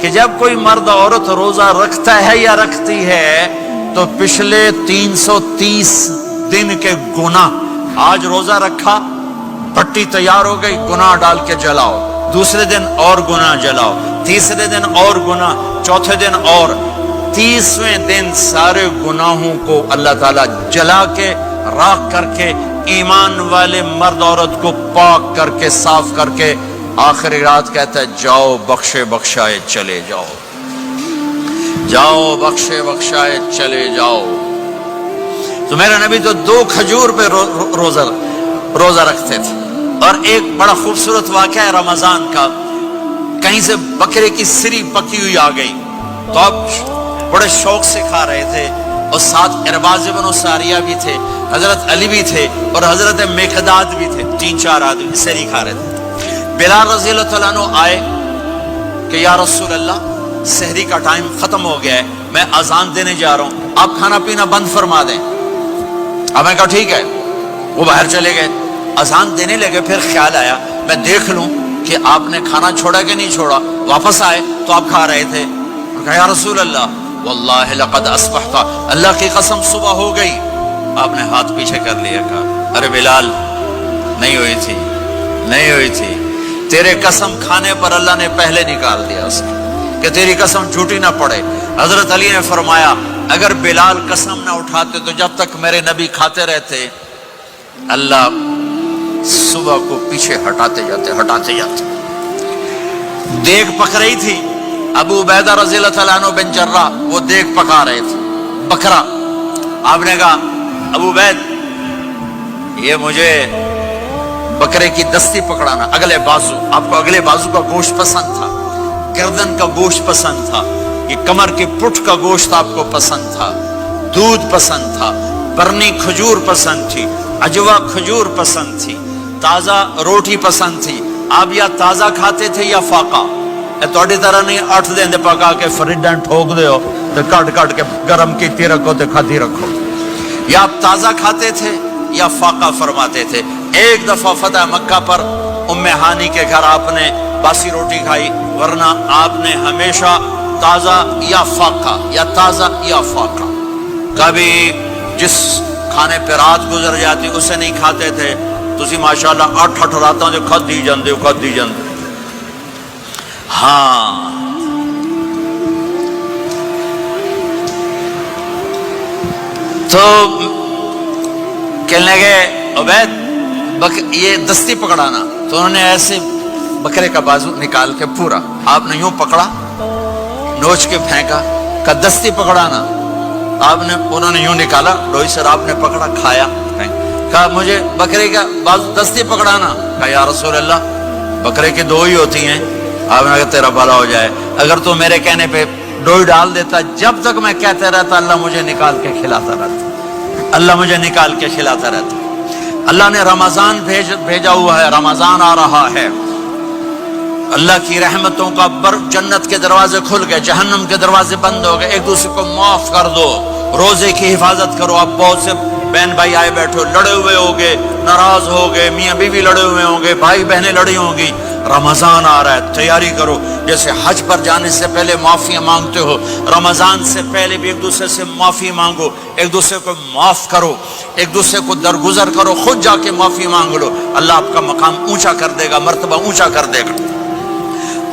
کہ جب کوئی مرد عورت روزہ رکھتا ہے یا رکھتی ہے تو پچھلے 330 دن کے گناہ، آج روزہ رکھا، پٹی تیار ہو گئی، گناہ ڈال کے جلاؤ، دوسرے دن اور گناہ جلاؤ، تیسرے دن اور گناہ، چوتھے دن اور، 30ویں دن سارے گناہوں کو اللہ تعالیٰ جلا کے راکھ کر کے ایمان والے مرد عورت کو پاک کر کے صاف کر کے آخری رات کہتا ہے جاؤ بخشے بخشائے چلے جاؤ، جاؤ بخشے بخشائے چلے جاؤ۔ تو میرا نبی تو 2 کھجور پہ روزہ رکھتے تھے۔ اور ایک بڑا خوبصورت واقعہ ہے رمضان کا، کہیں سے بکرے کی سری پکی ہوئی آ گئی تو آپ بڑے شوق سے کھا رہے تھے، اور ساتھ ارباز بن ساریہ بھی تھے، حضرت علی بھی تھے اور حضرت مقداد بھی تھے، 3-4 آدمی سری کھا رہے تھے۔ بلال رضی اللہ عنہ آئے کہ یا رسول اللہ سحری کا ٹائم ختم ہو گیا ہے، میں اذان دینے جا رہا ہوں، آپ کھانا پینا بند فرما دیں۔ اب میں کہا ٹھیک ہے، وہ باہر چلے گئے، اذان دینے لگے، پھر خیال آیا میں دیکھ لوں کہ آپ نے کھانا چھوڑا کہ نہیں چھوڑا، واپس آئے تو آپ کھا رہے تھے۔ کہا یا رسول اللہ واللہ لقد اصبحت، اللہ کی قسم صبح ہو گئی۔ آپ نے ہاتھ پیچھے کر لیا، کہا ارے بلال نہیں ہوئی تھی، نہیں ہوئی تھی، تیرے قسم کھانے پر اللہ نے پہلے نکال دیا اس کہ تیری قسم جھوٹی نہ پڑے۔ حضرت علی نے فرمایا اگر بلال قسم نہ اٹھاتے تو جب تک میرے نبی کھاتے رہتے اللہ صبح کو پیچھے ہٹاتے جاتے۔ دیگ پک رہی تھی، ابو عبیدہ رضی اللہ تعالیٰ عنہ بن جراح وہ دیگ پکا رہے تھے، بکرا۔ آپ نے کہا ابو عبید یہ مجھے بکرے کی دستی پکڑانا، اگلے بازو، آپ کو اگلے بازو کا گوشت پسند تھا، گردن کا گوشت پسند تھا، یہ کمر کی پٹھ کا گوشت آپ کو پسند تھا، دودھ پسند تھا، برنی کھجور پسند تھی، عجوا کھجور پسند تھی، تازہ روٹی پسند تھی۔ آپ یا تازہ کھاتے تھے یا فاقہ، توڑی طرح نہیں 8 دن دے پکا کے فریڈن ٹھوک دے ہو تو کٹ کے گرم کیتی رکھو تو کھاتی رکھو، یا آپ تازہ کھاتے تھے یا فاقہ فرماتے تھے۔ ایک دفعہ فتح مکہ پر ام ہانی کے گھر آپ نے باسی روٹی کھائی، ورنہ آپ نے ہمیشہ تازہ یا فاقہ یا تازہ یا فاقہ، کبھی جس کھانے پہ رات گزر جاتی اسے نہیں کھاتے تھے۔ تسی ماشاءاللہ 8 راتوں جو کھد دی جاندے ہاں۔ تو کہنے لگے عبید یہ دستی پکڑانا، تو انہوں نے ایسے بکرے کا بازو نکال کے پورا آپ نے یوں پکڑا، نوچ کے پھینکا، کہا دستی پکڑانا، انہوں نے یوں نکالا لوئی سر، آپ نے پکڑا، کھایا، کہا مجھے بکرے کا بازو دستی پکڑانا۔ کہا یا رسول اللہ بکرے کی 2 ہی ہوتی ہیں۔ آپ نے کہا تیرا بھلا ہو جائے، اگر تو میرے کہنے پہ 2 ہی ڈال دیتا، جب تک میں کہتے رہتا اللہ مجھے نکال کے کھلاتا رہتا، اللہ مجھے نکال کے کھلاتا رہتا۔ اللہ نے رمضان بھیجا ہوا ہے، رمضان آ رہا ہے، اللہ کی رحمتوں کا جنت کے دروازے کھل گئے، جہنم کے دروازے بند ہو گئے، ایک دوسرے کو معاف کر دو، روزے کی حفاظت کرو۔ اب بہت سے بہن بھائی آئے بیٹھو، لڑے ہوئے ہوگے، ناراض ہوگے، میاں بیوی لڑے ہوئے ہوں گے، بھائی بہنیں لڑی ہوں گی، رمضان آ رہا ہے، تیاری کرو۔ جیسے حج پر جانے سے پہلے معافیاں مانگتے ہو، رمضان سے پہلے بھی ایک دوسرے سے معافی مانگو، ایک دوسرے کو معاف کرو، ایک دوسرے کو درگزر کرو، خود جا کے معافی مانگ لو، اللہ آپ کا مقام اونچا کر دے گا، مرتبہ اونچا کر دے گا۔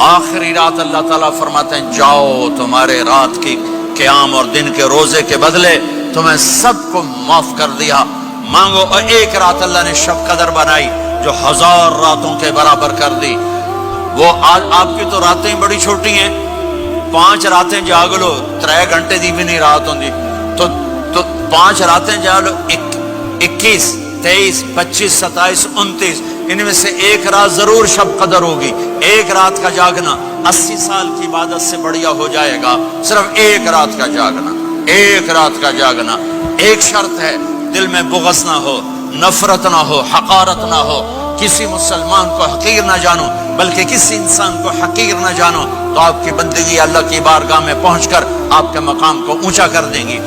آخری رات اللہ تعالیٰ فرماتے ہیں جاؤ، تمہارے رات کی قیام اور دن کے روزے کے بدلے تمہیں سب کو معاف کر دیا، مانگو۔ اور ایک رات اللہ نے شب قدر بنائی جو 1000 راتوں کے برابر کر دی۔ وہ آج آپ کی تو راتیں بڑی چھوٹی ہیں، 5 راتیں جاگ لو، 3 گھنٹے دی بھی نہیں رات ہوندی، تو 5 راتیں جاگ لو، 21 23 25 27 29، ان میں سے ایک رات ضرور شب قدر ہوگی۔ ایک رات کا جاگنا 80 سال کی عبادت سے بڑھیا ہو جائے گا، صرف ایک رات کا جاگنا، ایک رات کا جاگنا۔ ایک شرط ہے، دل میں بغض نہ ہو، نفرت نہ ہو، حقارت نہ ہو، کسی مسلمان کو حقیر نہ جانو، بلکہ کسی انسان کو حقیر نہ جانو، تو آپ کی بندگی اللہ کی بارگاہ میں پہنچ کر آپ کے مقام کو اونچا کر دیں گی۔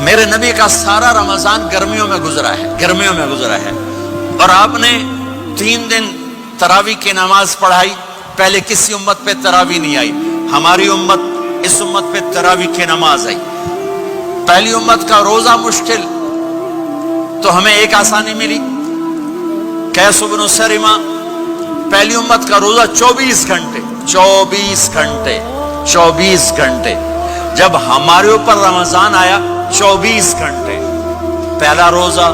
میرے نبی کا سارا رمضان گرمیوں میں گزرا ہے، گرمیوں میں گزرا ہے، اور آپ نے 3 دن تراویح کی نماز پڑھائی۔ پہلے کسی امت پہ تراویح نہیں آئی، ہماری امت اس امت پہ تراویح کی نماز آئی. پہلی امت کا روزہ مشکل تو ہمیں ایک آسانی ملی. قیس بن سرمہ پہلی امت کا روزہ 24 گھنٹے 24 گھنٹے 24 گھنٹے. جب ہمارے اوپر رمضان آیا 24 گھنٹے. پہلا روزہ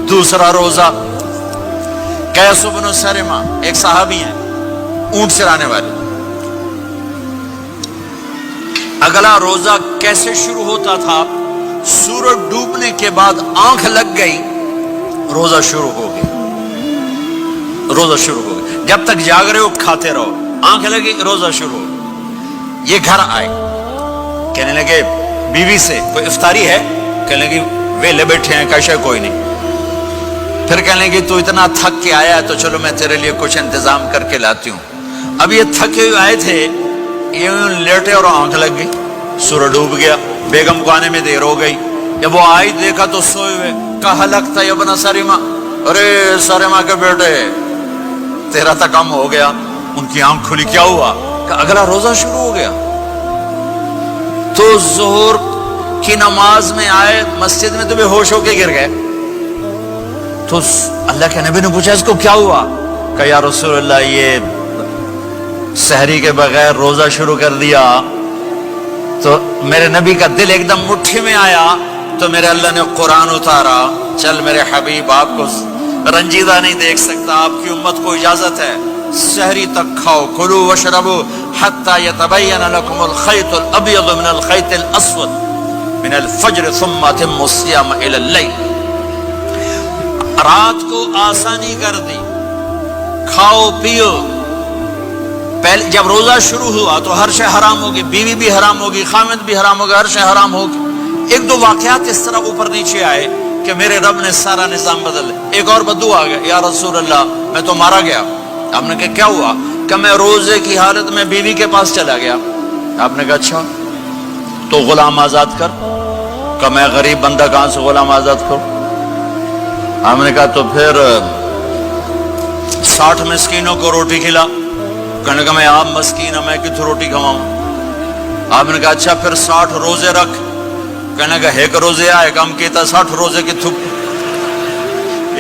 دوسرا روزہ. قیس بن سرمہ ایک صحابی ہیں اونٹ چرانے والے. اگلا روزہ کیسے شروع ہوتا تھا؟ سورج ڈوبنے کے بعد آنکھ لگ گئی روزہ شروع ہو گیا. روزہ شروع ہو گیا. جب تک جاگ رہے ہو کھاتے رہو. آنکھ لگی روزہ شروع ہو. یہ گھر آئے کہنے لگے بیوی سے کوئی افطاری ہے؟ کہنے لگے ویلے بیٹھے ہیں کیسے کوئی نہیں. پھر کہنے لگے تو اتنا تھک کے آیا ہے تو چلو میں تیرے لیے کچھ انتظام کر کے لاتی ہوں. اب یہ تھکے ہوئے آئے تھے یہ لیٹے اور آنکھ لگ گئی. سورج ڈوب گیا. بیگم کو آنے میں دیر ہو گئی. جب وہ آئی دیکھا تو سوئے ہوئے. کہا لگتا ہے ابن سرمہ. ارے سرمہ کے بیٹے تیرا تو کم ہو گیا. ان کی آنکھ کھلی. کیا ہوا؟ کہ اگلا روزہ شروع ہو گیا. تو ظہر کی نماز میں آئے مسجد میں تو بے ہوش ہو کے گر گئے. تو اللہ کے نبی نے پوچھا اس کو کیا ہوا؟ کہ یا رسول اللہ یہ سحری کے بغیر روزہ شروع کر دیا. تو میرے نبی کا دل ایک دم مٹھی میں آیا. تو میرے اللہ نے قرآن اتارا. چل میرے حبیب آپ کو رنجیدہ نہیں دیکھ سکتا. آپ کی امت کو اجازت ہے سحری تک کھاؤ. کلوا واشربوا حتی یتبین لکم الخیط الابیض من الخیط الاسود من الفجر ثم اتموا الصیام الی اللیل. رات کو آسانی کر دی. کھاؤ پیو. پہلے جب روزہ شروع ہوا تو ہر شے حرام ہوگی. بیوی بھی حرام ہوگی, خامد بھی حرام ہوگا, ہر شے حرام ہوگی. ایک دو واقعات اس طرح اوپر نیچے آئے کہ میرے رب نے سارا نظام بدل. ایک اور بدو آ گیا. یا رسول اللہ میں تو مارا گیا. آپ نے کہا کیا ہوا؟ کہ میں روزے کی حالت میں بیوی کے پاس چلا گیا. آپ نے کہا اچھا تو غلام آزاد کر. کہ میں غریب بندہ کہاں سے غلام آزاد کروں؟ آپ نے کہا تو پھر 60 مسکینوں کو روٹی کھلا. کہنے کا میں آپ مسکین ہوں میں کتوں روٹی کھواؤں؟ آپ نے کہا اچھا پھر 60 روزے رکھ. کہنے کا ایک روزے آئے کم کیتا 60 روزے کی تھپ.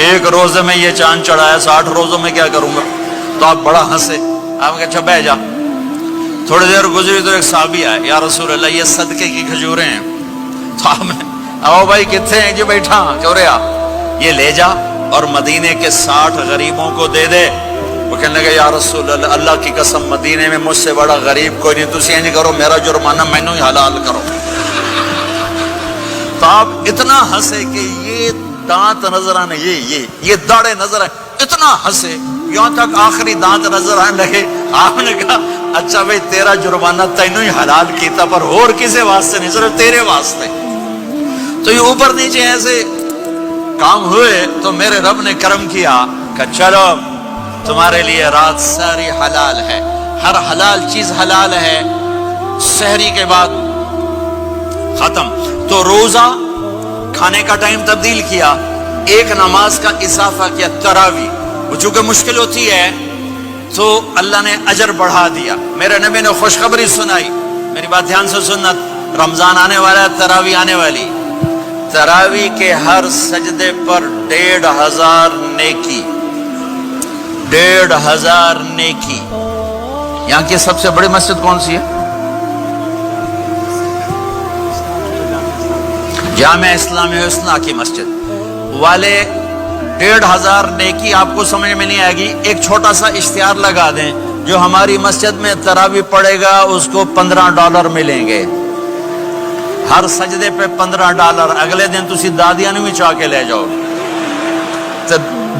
ایک روزے میں یہ چاند چڑھایا 60 روزوں میں کیا کروں گا؟ تو آپ بڑا ہنسے. آپ نے کہا اچھا بہ جا. تھوڑی دیر گزری تو ایک صحابی آئے. یا رسول اللہ یہ صدقے کی کھجوریں ہیں. تو آپ نے آؤ بھائی کتنے ہیں؟ جی بیٹھا. کیوں رہا؟ یہ لے جا اور مدینے کے 60 غریبوں کو دے دے. وہ کہنے لگا یا رسول اللہ اللہ کی قسم مدینے میں مجھ سے بڑا غریب کوئی نہیں. تسی نہیں کرو میرا جرمانہ مینوں ہی حلال کرو. تو آپ اتنا ہنسے کہ یہ دانت نظر آنے یہ داڑے نظر آئے. اتنا ہنسے یہاں تک آخری دانت نظر آنے لگے. آپ نے کہا اچھا بھائی تیرا جرمانہ تینوں ہی حلال کیتا پر اور کسی واسطے نہیں صرف تیرے واسطے. تو یہ اوپر نیچے ایسے کام ہوئے تو میرے رب نے کرم کیا کہ چلو تمہارے لیے رات ساری حلال ہے. ہر حلال چیز حلال ہے. سحری کے بعد ختم. تو روزہ کھانے کا ٹائم تبدیل کیا. ایک نماز کا اضافہ کیا تراویح. وہ چونکہ مشکل ہوتی ہے تو اللہ نے اجر بڑھا دیا. میرے نبی نے خوشخبری سنائی. میری بات دھیان سے سننا. رمضان آنے والا ہے, تراویح آنے والی. تراویح کے ہر سجدے پر 1500 نیکی. 1500 نیکی. یہاں کی سب سے بڑی مسجد کون سی ہے؟ جامعہ اسلامی حسنہ کی مسجد والے. 1500 نیکی آپ کو سمجھ میں نہیں آئے گی. ایک چھوٹا سا اشتہار لگا دیں جو ہماری مسجد میں تراویح پڑے گا اس کو $15 ملیں گے. ہر سجدے پہ $15. اگلے دن تسی دادیاں نے بھی چاہ کے لے جاؤ.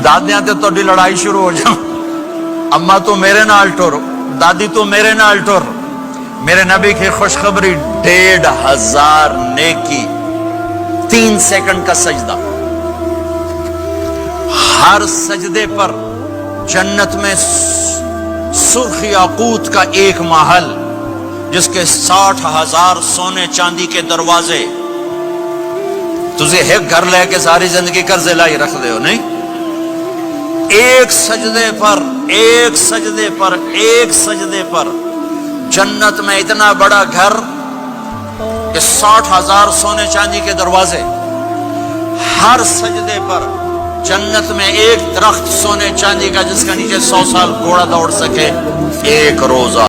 دادیاں تے تو لڑائی شروع ہو جاؤ. اما تو میرے نال ٹر, دادی تو میرے نال ٹر. میرے نبی کی خوشخبری 1500 نیکی. 3 سیکنڈ کا سجدہ. ہر سجدے پر جنت میں سرخ یاقوت کا ایک محل جس کے 60,000 سونے چاندی کے دروازے. تجھے ایک گھر لے کے ساری زندگی قرضے لائی رکھ دے ہو نہیں. ایک سجدے پر جنت میں اتنا بڑا گھر کہ 60,000 سونے چاندی کے دروازے، ہر سجدے پر جنت میں ایک درخت سونے چاندی کا جس کا نیچے 100 سال گھوڑا دوڑ سکے، ایک روزہ